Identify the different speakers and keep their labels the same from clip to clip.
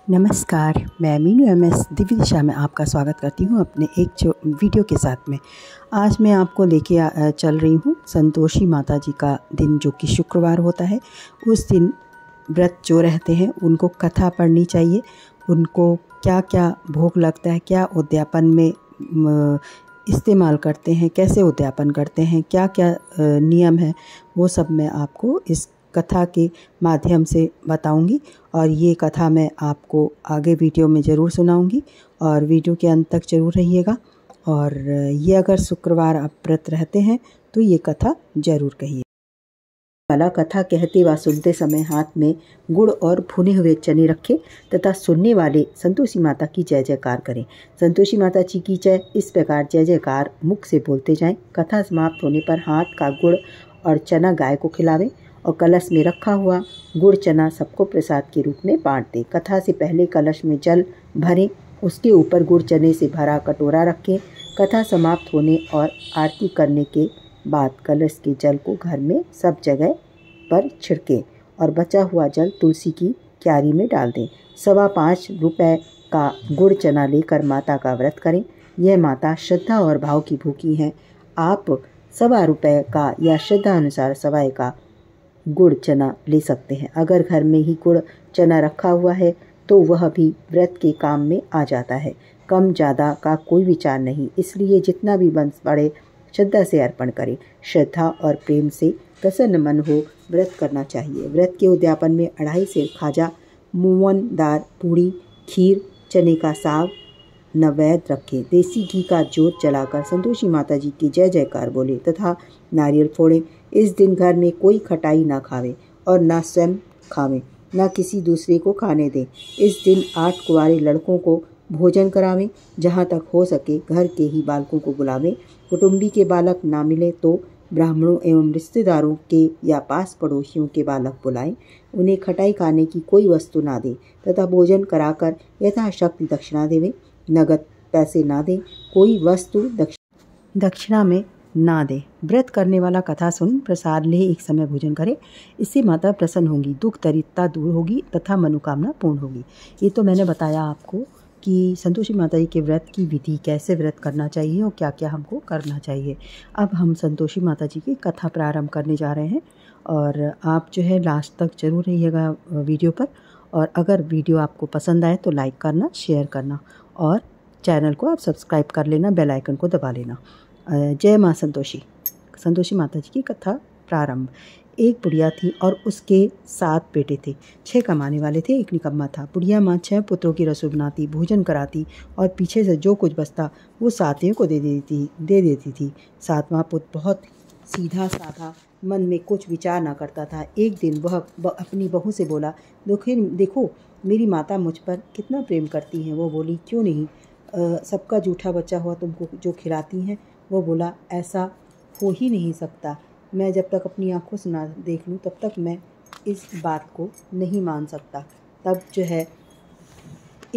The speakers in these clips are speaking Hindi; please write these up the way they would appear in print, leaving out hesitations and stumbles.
Speaker 1: नमस्कार, मैं मीनू एमएस दिव्य दिशा में आपका स्वागत करती हूँ अपने एक वीडियो के साथ में। आज मैं आपको लेके चल रही हूँ संतोषी माता जी का दिन, जो कि शुक्रवार होता है। उस दिन व्रत जो रहते हैं उनको कथा पढ़नी चाहिए। उनको क्या क्या भोग लगता है, क्या उद्यापन में इस्तेमाल करते हैं, कैसे उद्यापन करते हैं, क्या क्या नियम है, वो सब मैं आपको इस कथा के माध्यम से बताऊंगी। और ये कथा मैं आपको आगे वीडियो में ज़रूर सुनाऊंगी और वीडियो के अंत तक ज़रूर रहिएगा। और ये अगर शुक्रवार आप व्रत रहते हैं तो ये कथा ज़रूर कहिए। वाला कथा कहते व सुनते समय हाथ में गुड़ और भुने हुए चने रखें तथा सुनने वाले संतोषी माता की जय जयकार करें। संतोषी माता जी की जय, इस प्रकार जय जयकार मुख से बोलते जाएं। कथा समाप्त होने पर हाथ का गुड़ और चना गाय को खिलावें और कलश में रखा हुआ गुड़ चना सबको प्रसाद के रूप में बांट दें। कथा से पहले कलश में जल भरें, उसके ऊपर गुड़ चने से भरा कटोरा रखें। कथा समाप्त होने और आरती करने के बाद कलश के जल को घर में सब जगह पर छिड़कें और बचा हुआ जल तुलसी की क्यारी में डाल दें। 5.25 रुपए का गुड़ चना लेकर माता का व्रत करें। यह माता श्रद्धा और भाव की भूखी हैं। आप 1.25 रुपए का या श्रद्धा अनुसार 1.25 का गुड़ चना ले सकते हैं। अगर घर में ही गुड़ चना रखा हुआ है तो वह भी व्रत के काम में आ जाता है। कम ज़्यादा का कोई विचार नहीं, इसलिए जितना भी बन पड़े श्रद्धा से अर्पण करें। श्रद्धा और प्रेम से प्रसन्न मन हो व्रत करना चाहिए। व्रत के उद्यापन में 2.5 सेर खाजा, मूंगदार पूड़ी, खीर, चने का साग नैवेद्य रखें। देसी घी का जोत जलाकर संतोषी माता जी की जय जयकार बोले तथा नारियल फोड़ें। इस दिन घर में कोई खटाई ना खावे और ना स्वयं खावें, ना किसी दूसरे को खाने दें। इस दिन 8 कुंवारे लड़कों को भोजन करावें। जहाँ तक हो सके घर के ही बालकों को बुलावें। कुटुंबी के बालक ना मिले तो ब्राह्मणों एवं रिश्तेदारों के या पास पड़ोसियों के बालक बुलाएं। उन्हें खटाई खाने की कोई वस्तु ना दें तथा भोजन कराकर यथाशक्ति दक्षिणा देवें। नगद पैसे ना दें, कोई वस्तु दक्षिणा में ना दे। व्रत करने वाला कथा सुन प्रसाद ले एक समय भोजन करे। इससे माता प्रसन्न होंगी, दुख दरिद्रता दूर होगी तथा मनोकामना पूर्ण होगी। ये तो मैंने बताया आपको कि संतोषी माता जी के व्रत की विधि, कैसे व्रत करना चाहिए और क्या क्या हमको करना चाहिए। अब हम संतोषी माता जी की कथा प्रारंभ करने जा रहे हैं और आप जो है लास्ट तक जरूर रहिएगा वीडियो पर। और अगर वीडियो आपको पसंद आए तो लाइक करना, शेयर करना और चैनल को आप सब्सक्राइब कर लेना, बेल आइकन को दबा लेना। जय माँ संतोषी। संतोषी माता जी की कथा प्रारंभ। एक बुढ़िया थी और उसके 7 बेटे थे। 6 कमाने वाले थे, एक निकम्मा था। बुढ़िया माँ 6 पुत्रों की रसोई बनाती, भोजन कराती और पीछे से जो कुछ बचता वो साथियों को दे देती थी। 7वां पुत्र बहुत सीधा साधा, मन में कुछ विचार ना करता था। एक दिन वह अपनी बहू से बोला, देखो मेरी माता मुझ पर कितना प्रेम करती हैं। वो बोली, क्यों नहीं, सबका जूठा बचा हुआ तुमको जो खिलाती हैं। वो बोला, ऐसा हो ही नहीं सकता। मैं जब तक अपनी आंखों से ना देख लूँ तब तक मैं इस बात को नहीं मान सकता। तब जो है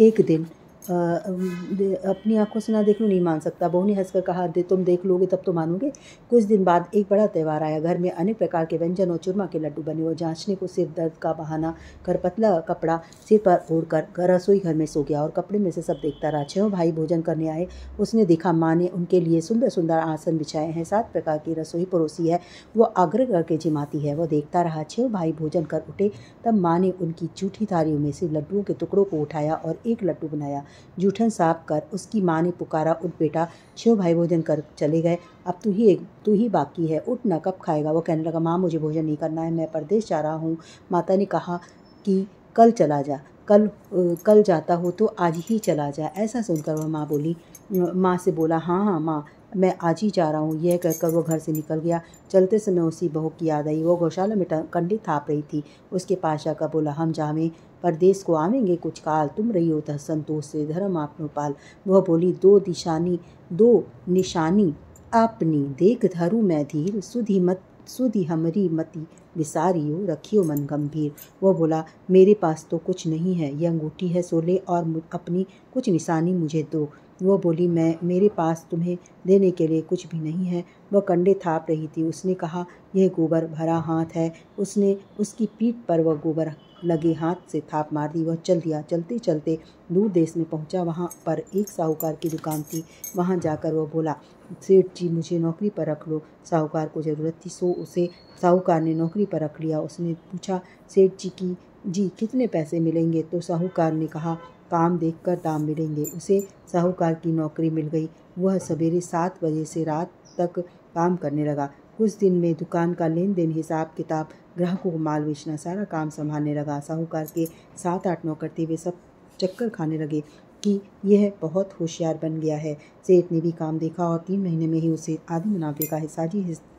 Speaker 1: एक दिन अपनी आंखों से ना देख लूँ नहीं मान सकता। बहू ने हंसकर कहा, तुम देख लोगे तब तो मानोगे। कुछ दिन बाद एक बड़ा त्यौहार आया। घर में अनेक प्रकार के व्यंजन और चूरमा के लड्डू बने और जांचने को सिर दर्द का बहाना कर पतला कपड़ा सिर पर ओढ़कर रसोई घर में सो गया और कपड़े में से सब देखता रहा। 6 भाई भोजन करने आए। उसने देखा माँ ने उनके लिए सुंदर सुंदर आसन बिछाए हैं, 7 प्रकार की रसोई परोसी है। वो आग्रह करके जिमाती है। वो देखता रहा। 6 भाई भोजन कर उठे। तब माँ ने उनकी जूठी थालियों में से लड्डुओं के टुकड़ों को उठाया और एक लड्डू बनाया। जूठन साफ कर उसकी माँ ने पुकारा, उठ बेटा। 6 भाई भोजन कर चले गए, अब तू ही बाकी है, उठ ना, कब खाएगा। वो कहने लगा, माँ मुझे भोजन नहीं करना है, मैं परदेश जा रहा हूँ। माता ने कहा कि कल चला जा, कल जाता हो तो आज ही चला जा। ऐसा सुनकर वह माँ से बोला, हाँ माँ, मैं आज ही जा रहा हूँ। यह कहकर वो घर से निकल गया। चलते समय उसी बहू की याद आई। वो गौशाला में कंडी थाप रही थी। उसके पास जाकर बोला, हम जावें परदेश को आवेंगे कुछ काल, तुम रही हो संतोष से धर्म आपनो पाल। वह बोली, दो निशानी अपनी देख धरू मैं धीर, सुधी हमरी मति विसारियो, रखियो मन गंभीर। वह बोला, मेरे पास तो कुछ नहीं है, यह अंगूठी है, सोले और अपनी कुछ निशानी मुझे दो। वो बोली, मेरे पास तुम्हें देने के लिए कुछ भी नहीं है। वह कंडे थाप रही थी। उसने कहा, यह गोबर भरा हाथ है। उसकी पीठ पर वह गोबर लगे हाथ से थाप मार दी। वह चल दिया। चलते चलते दूर देश में पहुंचा। वहां पर एक साहूकार की दुकान थी। वहां जाकर वह बोला, सेठ जी मुझे नौकरी पर रख लो। साहूकार को ज़रूरत थी, सो उसे साहूकार ने नौकरी पर रख लिया। उसने पूछा, सेठ जी कितने पैसे मिलेंगे? तो साहूकार ने कहा, काम देखकर दाम मिलेंगे। उसे साहूकार की नौकरी मिल गई। वह सवेरे 7 बजे से रात तक काम करने लगा। कुछ दिन में दुकान का लेन देन, हिसाब किताब, ग्राहकों को माल बेचना, सारा काम संभालने लगा। साहूकार के 7-8 नौकर थे। वे सब चक्कर खाने लगे कि यह बहुत होशियार बन गया है। सेठ ने भी काम देखा और 3 महीने में ही उसे आधे मुनाफे का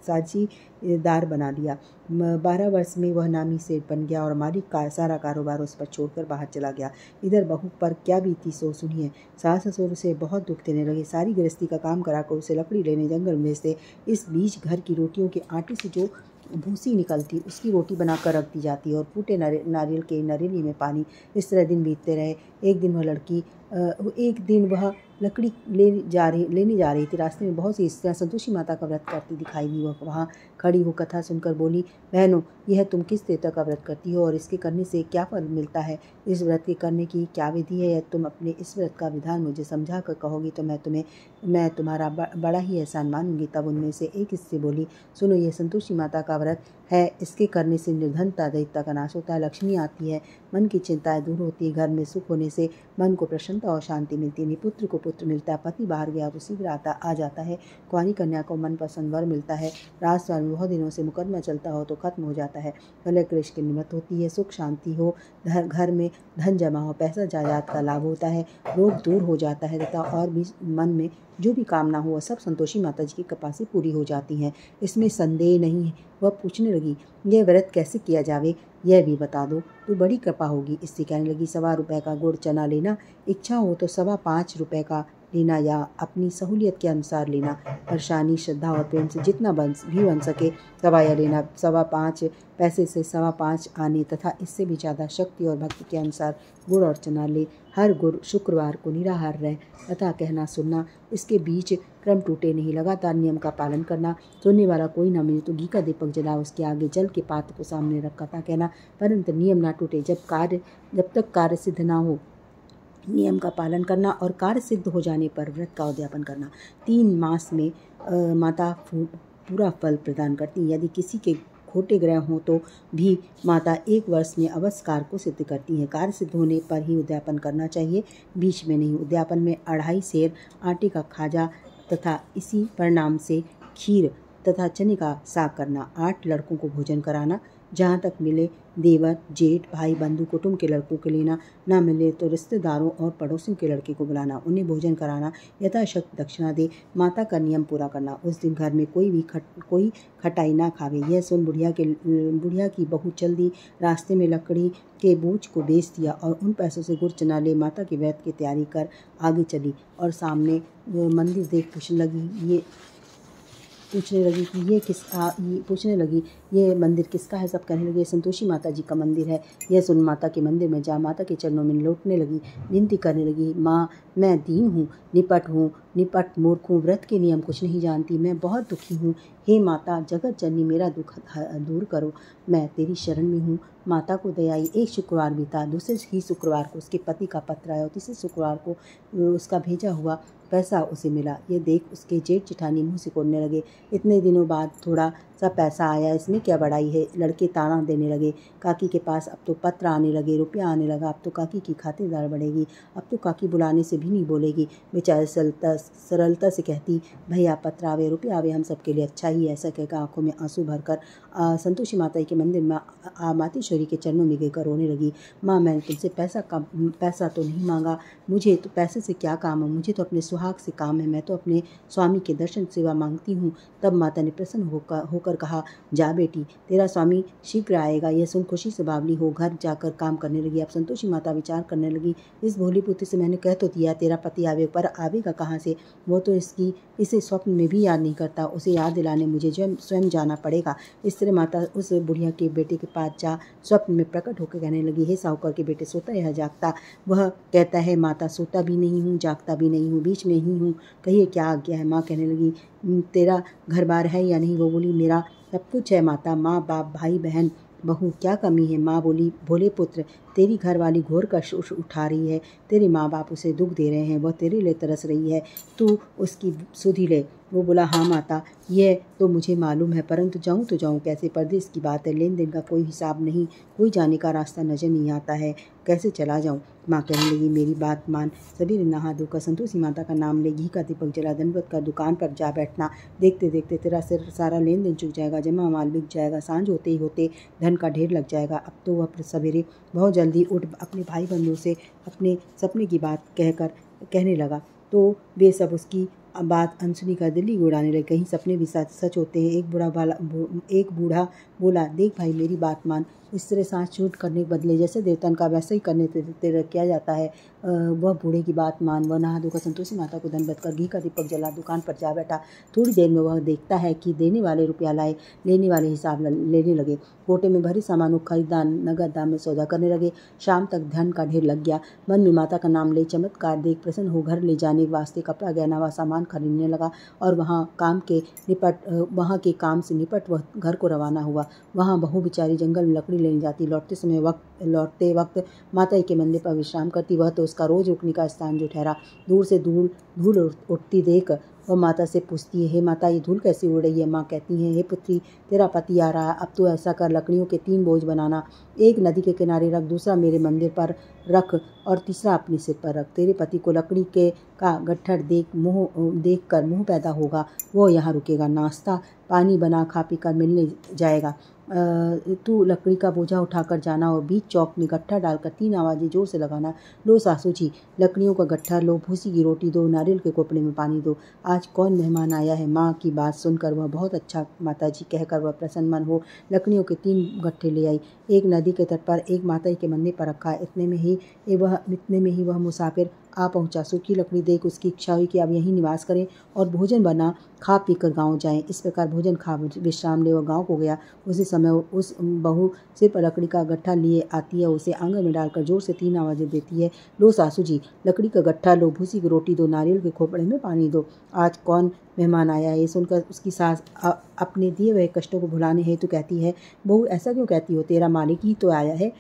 Speaker 1: साझीदार बना दिया। 12 वर्ष में वह नामी सेठ बन गया और मालिक का सारा कारोबार उस पर छोड़कर बाहर चला गया। इधर बहू पर क्या बीती सो सुनिए। सास ससुर उसे बहुत दुख देने लगे। सारी गृहस्थी का काम कराकर उसे लकड़ी लेने जंगल में से इस बीच घर की रोटियों के आटे से जो भूसी निकलती उसकी रोटी बनाकर रख दी जाती और फूटे नारियल के नरेली में पानी। इस तरह दिन बीतते रहे। एक दिन वह लकड़ी लेने जा रही थी। रास्ते में बहुत सी स्त्रियां संतोषी माता का व्रत करती दिखाई दी। वह वहाँ खड़ी हो कथा सुनकर बोली, बहनों, यह तुम किस देवता का व्रत करती हो और इसके करने से क्या फल मिलता है? इस व्रत के करने की क्या विधि है? तुम अपने इस व्रत का विधान मुझे समझा कर कहोगी तो मैं तुम्हारा बड़ा ही एहसान मानूंगी। तब उनमें से एक स्त्री बोली, सुनो, यह संतोषी माता का व्रत है। इसके करने से निर्धनता दैत्यता का नाश होता है, लक्ष्मी आती है, मन की चिंताएं दूर होती है, घर में सुख होने से मन को प्रसन्नता और शांति मिलती है, निपुत्र को पुत्र मिलता है, पति बाहर गया तो शीघ्र आ जाता है, कुंवारी कन्या को मनपसंद वर मिलता है, राजद्वार में बहुत दिनों से मुकदमा चलता हो तो खत्म हो जाता है, कलह क्लेश की निमत होती है, सुख शांति हो, घर में धन जमा हो, पैसा जायदाद का लाभ होता है, रोग दूर हो जाता है तथा और भी मन में जो भी कामना हो वह सब संतोषी माता जी की कृपा से पूरी हो जाती हैं। इसमें संदेह नहीं है। वह पूछने लगी, यह व्रत कैसे किया जावे, यह भी बता दो तो बड़ी कृपा होगी। इससे कहने लगी, 1.25 रुपये का गुड़ चना लेना, इच्छा हो तो 5.25 रुपये का लेना या अपनी सहूलियत के अनुसार लेना। परेशानी श्रद्धा और प्रेम से जितना बन सके सवाया लेना। 5.25 पैसे से 5.25 आने तथा इससे भी ज़्यादा शक्ति और भक्ति के अनुसार गुड़ और चना ले। हर गुड़ शुक्रवार को निराहार रहे तथा कहना सुनना, इसके बीच क्रम टूटे नहीं, लगातार नियम का पालन करना। सुनने वाला कोई न मिले तो घी का दीपक जला उसके आगे जल के पात्र को सामने रख कथा कहना, परंतु नियम ना टूटे। जब तक कार्य सिद्ध ना हो नियम का पालन करना और कार्य सिद्ध हो जाने पर व्रत का उद्यापन करना। 3 मास में माता पूरा फल प्रदान करती। यदि किसी के खोटे ग्रह हों तो भी माता 1 वर्ष में अवश्य कार्य को सिद्ध करती है। कार्य सिद्ध होने पर ही उद्यापन करना चाहिए, बीच में नहीं। उद्यापन में 2.5 सेर आटे का खाजा तथा इसी परिणाम से खीर तथा चने का साग करना। 8 लड़कों को भोजन कराना। जहाँ तक मिले देवर, जेठ, भाई, बंधु, कुटुंब के लड़कों को लेना, ना मिले तो रिश्तेदारों और पड़ोसियों के लड़के को बुलाना, उन्हें भोजन कराना, यथाशक्ति दक्षिणा दे। माता का नियम पूरा करना। उस दिन घर में कोई खटाई ना खावे। यह सुन बुढ़िया की बहू चल दी। रास्ते में लकड़ी के बोझ को बेच दिया और उन पैसों से गुड़ चना ले माता के व्रत की तैयारी कर आगे चली और सामने मंदिर देख पूछने लगी ये मंदिर किसका है? सब कहने लगे संतोषी माता जी का मंदिर है। यह सुन माता के मंदिर में जा माता के चरणों में लौटने लगी, विनती करने लगी, माँ मैं दीन हूँ, निपट मूर्ख हूँ, व्रत के नियम कुछ नहीं जानती, मैं बहुत दुखी हूँ। हे माता जगत जननी मेरा दुख दूर करो, मैं तेरी शरण में हूँ। माता को दया आई। एक शुक्रवार बीता, दूसरे ही शुक्रवार को उसके पति का पत्र आया और तीसरे शुक्रवार को उसका भेजा हुआ पैसा उसे मिला। ये देख उसके जेठ जेठानी मुँह सिकोड़ने लगे। इतने दिनों बाद थोड़ा सा पैसा आया, इसमें क्या बड़ाई है? लड़के ताना देने लगे। काकी के पास अब तो पत्र आने लगे, रुपया आने लगा, अब तो काकी की खातिरदार बढ़ेगी, अब तो काकी बुलाने से भी नहीं बोलेगी। बेचारे सरलता से कहती, भैया पत्र आवे रुपया आवे हम सबके लिए अच्छा ही। ऐसा कहकर आंखों में आंसू भरकर संतोषी माता के मंदिर में मातेश्वरी के चरणों में गिरकर रोने लगी। माँ मैंने तुमसे पैसा तो नहीं मांगा, मुझे तो पैसे से क्या काम है, मुझे तो अपने सुहाग से काम है, मैं तो अपने स्वामी के दर्शन सेवा मांगती हूँ। तब माता ने प्रसन्न होकर कहा, जा बेटी तेरा स्वामी शीघ्र आएगा। यह सुन खुशी से बावली हो घर जाकर काम करने लगी। अब संतोषी माता विचार करने लगी, इस भोली पुत्री से मैंने कह तो दिया तेरा पति आवे, पर आवेगा कहाँ से? वो तो इसे स्वप्न में भी याद नहीं करता, उसे याद दिलाने मुझे स्वयं जाना पड़ेगा। इस तरह माता उस बुढ़िया के बेटे के पास जा स्वप्न में प्रकट होकर कहने लगी, हे साहूकार के बेटे, सोता या जागता? वह कहता है, माता सोता भी नहीं हूँ, जागता भी नहीं हूँ, बीच में ही हूँ, कहिए क्या आज्ञा है? माँ कहने लगी, तेरा घर बार है या नहीं? वो बोली, मेरा सब कुछ है माता, माँ बाप भाई बहन बहू क्या कमी है? माँ बोली, भोले पुत्र, तेरी घरवाली घोर कष्ट उठा रही है। तेरे माँ बाप उसे दुख दे रहे हैं, वह तेरे लिए तरस रही है, तू उसकी सुधि ले। वो बोला, हाँ माता, यह तो मुझे मालूम है, परंतु जाऊँ तो जाऊँ कैसे? परदेश की बात है, लेन देन का कोई हिसाब नहीं, कोई जाने का रास्ता नजर नहीं आता है, कैसे चला जाऊँ? माँ कहने लगी, मेरी बात मान, सवेरे नहा धोकर संतोषी माता का नाम ले, घी का दीपक जला, दंडवत कर दुकान पर जा बैठना। देखते देखते तेरा सारा लेन देन चुक जाएगा, जमा माल बिक जाएगा, सांझ होते ही होते धन का ढेर लग जाएगा। अब तो वह सवेरे बहुत जल्दी उठ अपने भाई बंधुओं से अपने सपने की बात कहने लगा, तो वे सब उसकी बात अनसुनी कर दिल्ली उड़ाने लगे। कहीं सपने भी सच होते हैं। एक बूढ़ा बोला, देख भाई, मेरी बात मान, इस तरह सांस छूट करने के बदले जैसे देवतन का वैसे ही करने तेरा किया जाता है। वह बूढ़े की बात मान, वह नहा धोकर संतोषी माता को दंडवत कर घी का दीपक जला दुकान पर जा बैठा। थोड़ी देर में वह देखता है कि देने वाले रुपया लाए, लेने वाले हिसाब लेने लगे। कोटे में भरी सामानों खरीदार नगद दाम में सौदा करने लगे। शाम तक धन का ढेर लग गया। मन में माता का नाम ले, चमत्कार देख प्रसन्न हो घर ले जाने वास्ते कपड़ा गहना व सामान खरीदने लगा और वहाँ के काम से निपट वह घर को रवाना हुआ। वहाँ बहू बेचारी जंगल में लकड़ी लेने जाती। लौटते वक्त माता के मंदिर पर विश्राम करती। वह तो उसका रोज रुकने का स्थान जो ठहरा। दूर से धूल उठती देख वह माता से पूछती है, हे माता, ये धूल कैसी उड़ रही है? माँ कहती है, हे पुत्री, तेरा पति आ रहा है, अब तो ऐसा कर, लकड़ियों के 3 बोझ बनाना, एक नदी के किनारे रख, दूसरा मेरे मंदिर पर रख और तीसरा अपने सिर पर रख। तेरे पति को लकड़ी का गट्ठर देख कर मुँह पैदा होगा, वो यहाँ रुकेगा, नाश्ता पानी बना खा पी कर मिलने जाएगा। तू लकड़ी का बोझा उठाकर जाना और बीच चौक में गट्ठा डालकर 3 आवाज़ें जोर से लगाना, लो सासू जी, लकड़ियों का गट्ठा लो, भूसी की रोटी दो, नारियल के कोपड़े में पानी दो, आज कौन मेहमान आया है? माँ की बात सुनकर वह बहुत अच्छा माता जी कहकर वह प्रसन्न मन हो लकड़ियों के 3 गट्ठे ले आई। एक नदी के तट पर, एक माता के मंदिर पर रखा। इतने में ही वह मुसाफिर आ पहुंचा। सूखी लकड़ी देख उसकी इच्छा हुई कि अब यहीं निवास करें और भोजन बना खा पी कर गाँव जाएं। इस प्रकार भोजन खा विश्राम ले वह गाँव को गया। उसी समय उस बहू सिर पर लकड़ी का गट्ठा लिए आती है, उसे आंगन में डालकर जोर से 3 आवाज़ें देती है, लो सासू जी, लकड़ी का गट्ठा लो, भूसी की रोटी दो, नारियल के खोपड़े में पानी दो, आज कौन मेहमान आया है? ये सुनकर उसकी सास अपने दिए हुए कष्टों को भुलाने हेतु कहती है, बहू ऐसा क्यों कहती हो? तेरा मालिक ही तो आया है,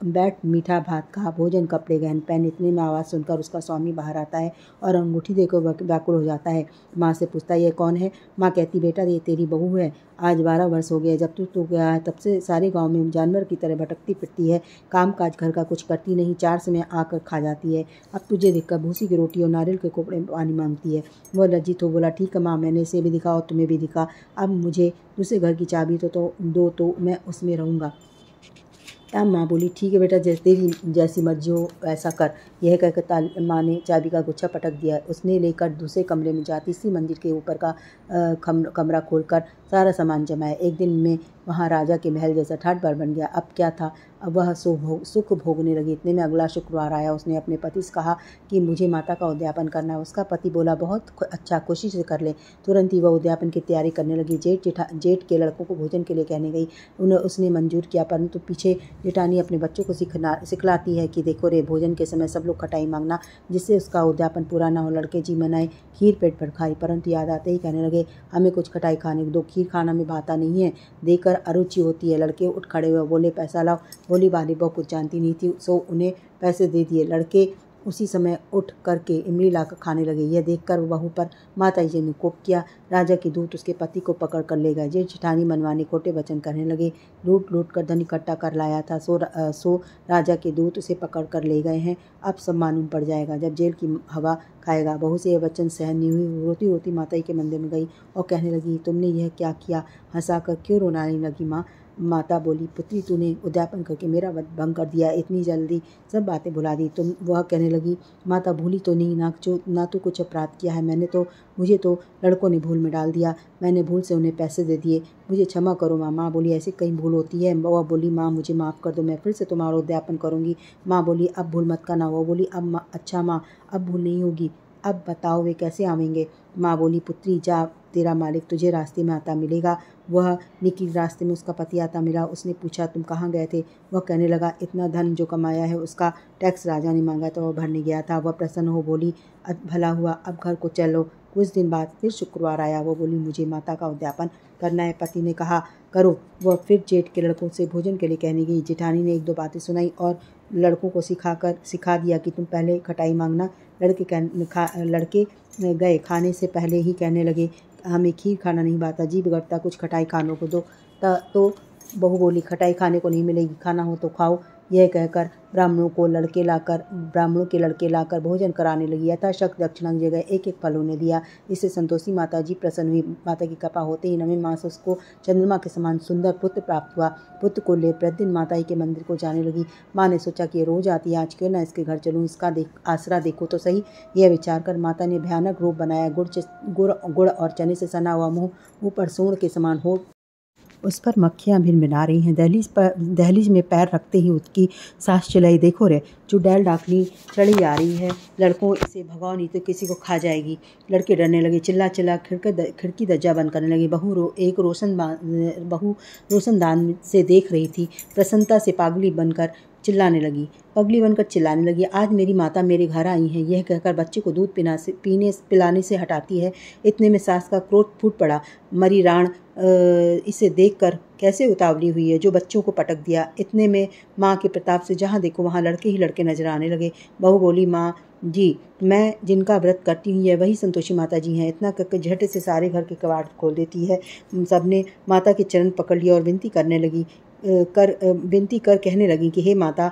Speaker 1: बैठ, मीठा भात खा, भोजन कपड़े गहन पहन। इतने में आवाज़ सुनकर उसका स्वामी बाहर आता है और अंगूठी देकर व्याकुल हो जाता है। माँ से पूछता है, ये कौन है? माँ कहती, बेटा, ये तेरी बहू है, आज 12 वर्ष हो गए जब तू गया है, तब से सारे गांव में जानवर की तरह भटकती फिरती है, काम काज घर का कुछ करती नहीं, 4 समय आकर खा जाती है। अब तुझे देखकर भूसी की रोटी और नारियल के कोपड़े में पानी मांगती है। वह लज्जित हो बोला, ठीक है माँ, मैंने इसे भी दिखा और तुम्हें भी दिखा, अब मुझे दूसरे घर की चाबी तो दो, तो मैं उसमें रहूँगा। तब माँ बोली, ठीक है बेटा, तेरी जैसी मर्जी हो वैसा कर। यह कहकर माँ ने चाबी का गुच्छा पटक दिया। उसने लेकर दूसरे कमरे में जा तीसरी मंजिल के ऊपर का कमरा खोलकर सारा सामान जमाया। एक दिन में वहाँ राजा के महल जैसा ठाट बाट बन गया। अब क्या था, अब वह सुख भोगने लगी। इतने में अगला शुक्रवार आया। उसने अपने पति से कहा कि मुझे माता का उद्यापन करना है। उसका पति बोला, बहुत अच्छा, कोशिश से कर ले। तुरंत ही वह उद्यापन की तैयारी करने लगी। जेठ के लड़कों को भोजन के लिए कहने गई। उसने मंजूर किया, परंतु पीछे जेठानी अपने बच्चों को सिखलाती है कि देखो रे, भोजन के समय सब लोग खटाई मांगना, जिससे उसका उद्यापन पूरा ना हो। लड़के जी मनाए, खीर पेट भर खाई, परंतु याद आते ही कहने लगे, हमें कुछ खटाई खाने दो, खीर खाना में भाता नहीं है, देकर अरुचि होती है। लड़के उठ खड़े हुए, बोले, पैसा लाओ। बोली वाली बहू कुछ जानती नहीं थी, सो उन्हें पैसे दे दिए। लड़के उसी समय उठ करके इमली लाकर खाने लगे। यह देखकर बहू पर माता जी ने कोप किया। राजा के दूत उसके पति को पकड़ कर ले गए। जेठ जेठानी मनवाने खोटे वचन करने लगे। लूट कर धन इकट्ठा कर लाया था, सो राजा के दूत उसे पकड़ कर ले गए हैं। अब सब मालूम पड़ जाएगा जब जेल की हवा खाएगा। बहू से यह वचन सहन नहीं हुई। रोती रोती माता के मंदिर में गई और कहने लगी, तुमने यह क्या किया? हंसाकर क्यों रोने लगी माँ? माता बोली, पुत्री, तूने उद्यापन करके मेरा भंग कर दिया, इतनी जल्दी सब बातें भुला दी तुम। वह कहने लगी, माता, भूली तो नहीं ना तो कुछ अपराध किया है मैंने, मुझे तो लड़कों ने भूल में डाल दिया, मैंने भूल से उन्हें पैसे दे दिए, मुझे क्षमा करो माँ। माँ बोली, ऐसी कहीं भूल होती है? वह बोली, माँ, मुझे माफ़ कर दो, मैं फिर से तुम्हारा उद्यापन करूँगी। माँ बोली, अब भूल मत करना। वह बोली, अब अच्छा माँ, अब भूल नहीं होगी। अब बताओ वे कैसे आवेंगे? माँ बोली, पुत्री, जा, तेरा मालिक तुझे रास्ते में आता मिलेगा। वह निकली। रास्ते में उसका पति आता मिला। उसने पूछा, तुम कहाँ गए थे? वह कहने लगा, इतना धन जो कमाया है उसका टैक्स राजा ने मांगा था, वह भरने गया था। वह प्रसन्न हो बोली, भला हुआ, अब घर को चलो। कुछ दिन बाद फिर शुक्रवार आया। वो बोली, मुझे माता का उद्यापन करना है। पति ने कहा, करो। वह फिर जेठ के लड़कों से भोजन के लिए कहने गई। जेठानी ने 1-2 बातें सुनाई और लड़कों को सिखा दिया कि तुम पहले खटाई मांगना। लड़के गए। खाने से पहले ही कहने लगे, हमें खीर खाना नहीं भाता, जी बिगड़ता, कुछ खटाई खाने को दो। तो बहू बोली, खटाई खाने को नहीं मिलेगी, खाना हो तो खाओ। यह कहकर ब्राह्मणों के लड़के लाकर भोजन कराने लगी। यथाशक्ति दक्षिणा की जगह 1-1 फल उन्हें दिया। इससे संतोषी माता जी प्रसन्न हुई। माता की कृपा होते ही 9वें मास उसको चंद्रमा के समान सुंदर पुत्र प्राप्त हुआ। पुत्र को ले प्रतिदिन माता जी के मंदिर को जाने लगी। माँ ने सोचा कि ये रोज आती है, आज क्यों ना इसके घर चलूँ, इसका आसरा देखो तो सही। यह विचार कर माता ने भयानक रूप बनाया। गुड़ और चने से सना हुआ मुँह, ऊपर सूंड के समान हो, उस पर मक्खियाँ भिनभिना रही हैं। दहलीज में पैर रखते ही उसकी सांस चलाई। देखो रे, चुड़ैल डाकनी चढ़ी आ रही है, लड़कों इसे भगाओ नहीं तो किसी को खा जाएगी। लड़के डरने लगे, चिल्ला खिड़की दरजा बंद करने लगे। बहू रोशनदान से देख रही थी। प्रसन्नता से पागली बनकर चिल्लाने लगी, आज मेरी माता मेरे घर आई हैं। यह कहकर बच्चे को दूध पिलाने से हटाती है। इतने में सास का क्रोध फूट पड़ा। मरी राण इसे देखकर कैसे उतावली हुई है, जो बच्चों को पटक दिया। इतने में माँ के प्रताप से जहाँ देखो वहाँ लड़के ही लड़के नजर आने लगे। बहू बोली, माँ जी, मैं जिनका व्रत करती हूँ यह वही संतोषी माता जी हैं। इतना करके झट से सारे घर के कबाड़ खोल देती है। सबने माता के चरण पकड़ लिया और विनती कर कहने लगी कि हे माता,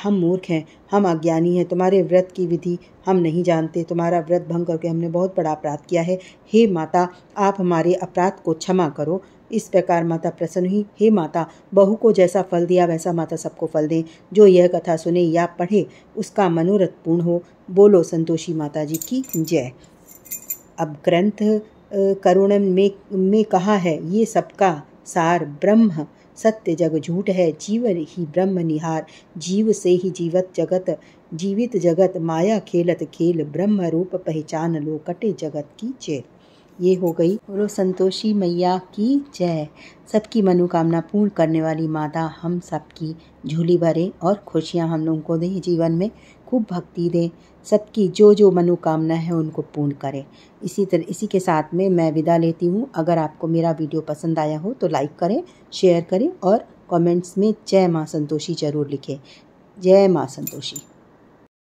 Speaker 1: हम मूर्ख हैं, हम अज्ञानी हैं, तुम्हारे व्रत की विधि हम नहीं जानते। तुम्हारा व्रत भंग करके हमने बहुत बड़ा अपराध किया है। हे माता, आप हमारे अपराध को क्षमा करो। इस प्रकार माता प्रसन्न हुई। हे माता, बहू को जैसा फल दिया वैसा माता सबको फल दें। जो यह कथा सुने या पढ़े उसका मनोरथ पूर्ण हो। बोलो संतोषी माता जी की जय। अब ग्रंथ करुणन में कहा है, ये सबका सार ब्रह्म सत्य जग झूठ है, जीव ही ब्रह्म निहार। जीव से ही जीवित जगत, माया खेलत खेल, ब्रह्म रूप पहचान लो, कटे जगत की जय। ये हो गई। बोलो संतोषी मैया की जय। सबकी मनोकामना पूर्ण करने वाली माता हम सबकी झोली भरे और खुशियाँ हम लोगों को दें, जीवन में खूब भक्ति दें, सबकी जो मनोकामना है उनको पूर्ण करें। इसी के साथ में मैं विदा लेती हूँ। अगर आपको मेरा वीडियो पसंद आया हो तो लाइक करें, शेयर करें और कमेंट्स में जय माँ संतोषी जरूर लिखें। जय माँ संतोषी।